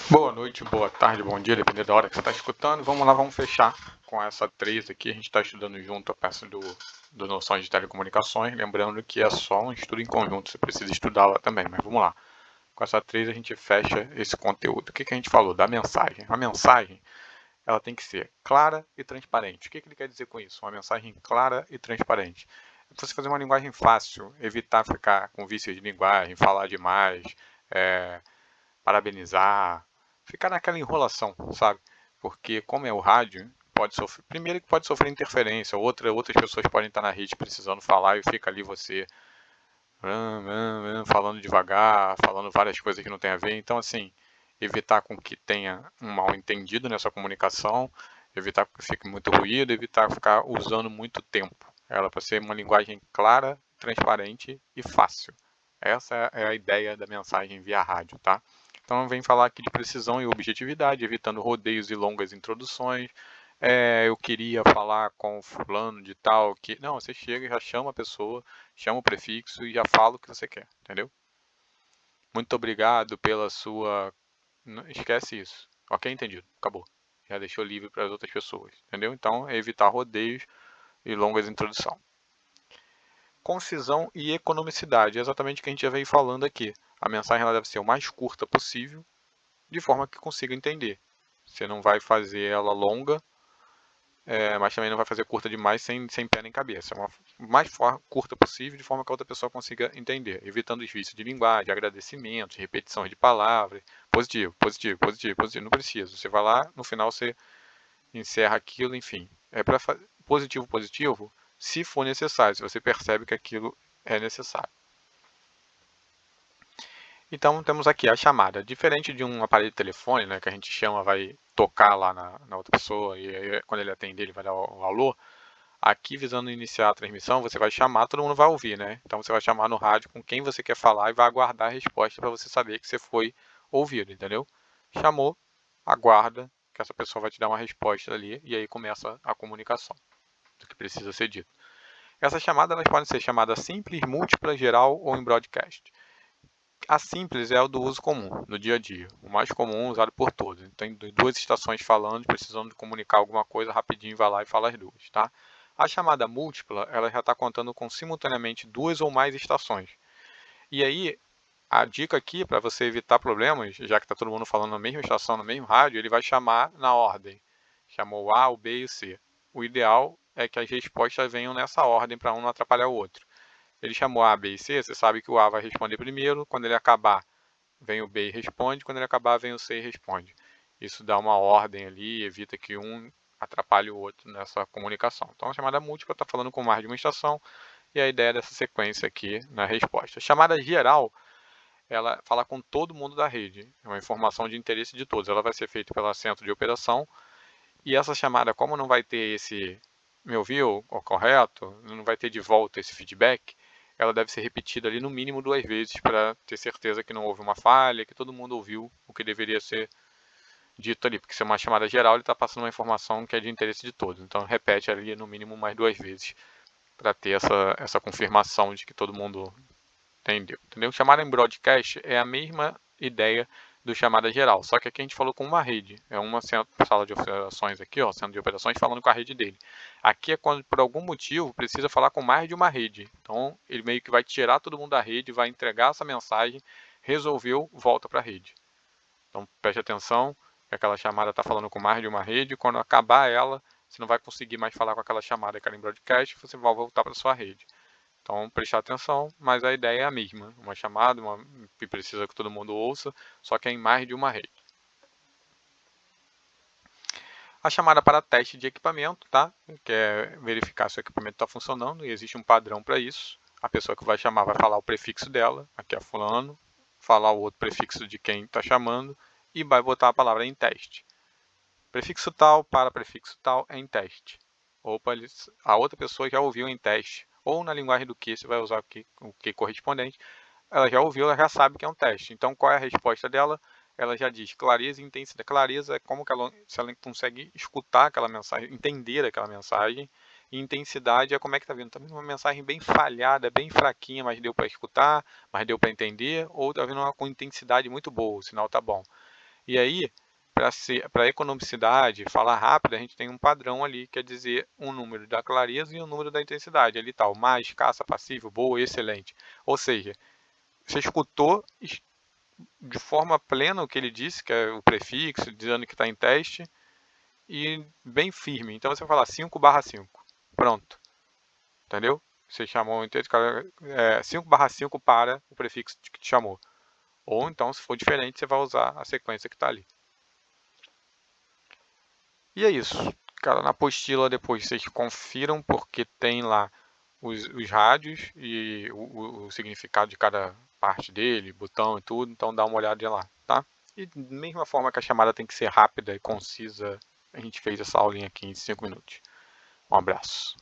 Boa noite, boa tarde, bom dia, dependendo da hora que você está escutando. Vamos lá, vamos fechar com essa 3 aqui. A gente está estudando junto a peça do Noções de Telecomunicações. Lembrando que é só um estudo em conjunto, você precisa estudá-la também. Mas vamos lá. Com essa 3 a gente fecha esse conteúdo. O que a gente falou? Da mensagem. A mensagem ela tem que ser clara e transparente. O que ele quer dizer com isso? Uma mensagem clara e transparente. Você fazer uma linguagem fácil, evitar ficar com vícios de linguagem, falar demais, parabenizar, ficar naquela enrolação, sabe? Porque como é o rádio, pode sofrer, primeiro que pode sofrer interferência, outras pessoas podem estar na rede precisando falar e fica ali você falando devagar, falando várias coisas que não tem a ver. Então, assim, evitar com que tenha um mal entendido nessa comunicação, evitar que fique muito ruído, evitar ficar usando muito tempo. Ela para ser uma linguagem clara, transparente e fácil. Essa é a ideia da mensagem via rádio, tá? Então vem falar aqui de precisão e objetividade, evitando rodeios e longas introduções. Eu queria falar com fulano de tal, que... Não, você chega e já chama a pessoa, chama o prefixo e já fala o que você quer, entendeu? Muito obrigado pela sua... Não, esquece isso. Ok, entendido. Acabou. Já deixou livre para as outras pessoas, entendeu? Então é evitar rodeios e longas introduções. Concisão e economicidade, é exatamente o que a gente já veio falando aqui. A mensagem ela deve ser o mais curta possível, de forma que consiga entender. Você não vai fazer ela longa, mas também não vai fazer curta demais sem pé nem cabeça. É uma mais curta possível, de forma que a outra pessoa consiga entender, evitando os vícios de linguagem, agradecimentos, repetições de palavras. Positivo, positivo, positivo, positivo. Não precisa. Você vai lá, no final você encerra aquilo, enfim. É para positivo, positivo, se for necessário, se você percebe que aquilo é necessário. Então temos aqui a chamada. Diferente de um aparelho de telefone, né, que a gente chama, vai tocar lá na outra pessoa e aí, quando ele atender ele vai dar o alô. Aqui, visando iniciar a transmissão, você vai chamar, todo mundo vai ouvir, né? Então você vai chamar no rádio com quem você quer falar e vai aguardar a resposta para você saber que você foi ouvido, entendeu? Chamou, aguarda, que essa pessoa vai te dar uma resposta ali e aí começa a comunicação do que precisa ser dito. Essas chamadas elas podem ser chamadas simples, múltipla, geral ou em broadcast. A simples é o do uso comum, no dia a dia, o mais comum usado por todos. Tem duas estações falando, precisando de comunicar alguma coisa, rapidinho vai lá e fala as duas, tá? A chamada múltipla, ela já está contando com simultaneamente duas ou mais estações. E aí, a dica aqui, para você evitar problemas, já que está todo mundo falando na mesma estação, no mesmo rádio, ele vai chamar na ordem. Chamou o A, o B e o C. O ideal é que as respostas venham nessa ordem para um não atrapalhar o outro. Ele chamou A, B e C, você sabe que o A vai responder primeiro, quando ele acabar, vem o B e responde, quando ele acabar, vem o C e responde. Isso dá uma ordem ali, evita que um atrapalhe o outro nessa comunicação. Então, a chamada múltipla está falando com mais de uma estação e a ideia dessa sequência aqui na resposta. A chamada geral, ela fala com todo mundo da rede. É uma informação de interesse de todos. Ela vai ser feita pelo centro de operação e essa chamada, como não vai ter esse me ouviu, o correto, não vai ter de volta esse feedback, ela deve ser repetida ali no mínimo 2 vezes para ter certeza que não houve uma falha, que todo mundo ouviu o que deveria ser dito ali, porque se é uma chamada geral, ele está passando uma informação que é de interesse de todos. Então repete ali no mínimo mais 2 vezes para ter essa confirmação de que todo mundo entendeu? Chamada em broadcast é a mesma ideia do chamada geral, só que aqui a gente falou com uma rede, é uma sala de operações aqui, ó, centro de operações falando com a rede dele. Aqui é quando por algum motivo precisa falar com mais de uma rede, então ele meio que vai tirar todo mundo da rede, vai entregar essa mensagem, resolveu, volta para a rede. Então preste atenção, que aquela chamada está falando com mais de uma rede, quando acabar ela, você não vai conseguir mais falar com aquela chamada que era em broadcast, você vai voltar para sua rede. Então, prestar atenção, mas a ideia é a mesma. Uma chamada, que precisa que todo mundo ouça, só que é em mais de uma rede. A chamada para teste de equipamento, tá? Que é verificar se o equipamento está funcionando e existe um padrão para isso. A pessoa que vai chamar vai falar o prefixo dela, aqui é fulano, falar o outro prefixo de quem está chamando e vai botar a palavra em teste. Prefixo tal para prefixo tal é em teste. Opa, a outra pessoa já ouviu em teste. Ou na linguagem do que você vai usar o que correspondente. Ela já ouviu, ela já sabe que é um teste. Então, qual é a resposta dela? Ela já diz clareza e intensidade. Clareza é como que se ela consegue escutar aquela mensagem, entender aquela mensagem. E intensidade é como é que está vindo. Está vindo uma mensagem bem falhada, bem fraquinha, mas deu para escutar, mas deu para entender. Ou está vindo uma com intensidade muito boa, o sinal está bom. E aí, para economicidade, falar rápido, a gente tem um padrão ali, quer dizer um número da clareza e um número da intensidade. Ali tal, mais, escassa, passivo, boa, excelente. Ou seja, você escutou de forma plena o que ele disse, que é o prefixo, dizendo que está em teste, e bem firme. Então você vai falar 5/5. Pronto. Entendeu? Você chamou o 5/5 para o prefixo que te chamou. Ou então, se for diferente, você vai usar a sequência que está ali. E é isso. Cara, na apostila depois vocês confiram, porque tem lá os rádios e o significado de cada parte dele, botão e tudo, então dá uma olhada lá, tá? E da mesma forma que a chamada tem que ser rápida e concisa, a gente fez essa aulinha aqui em 5 minutos. Um abraço.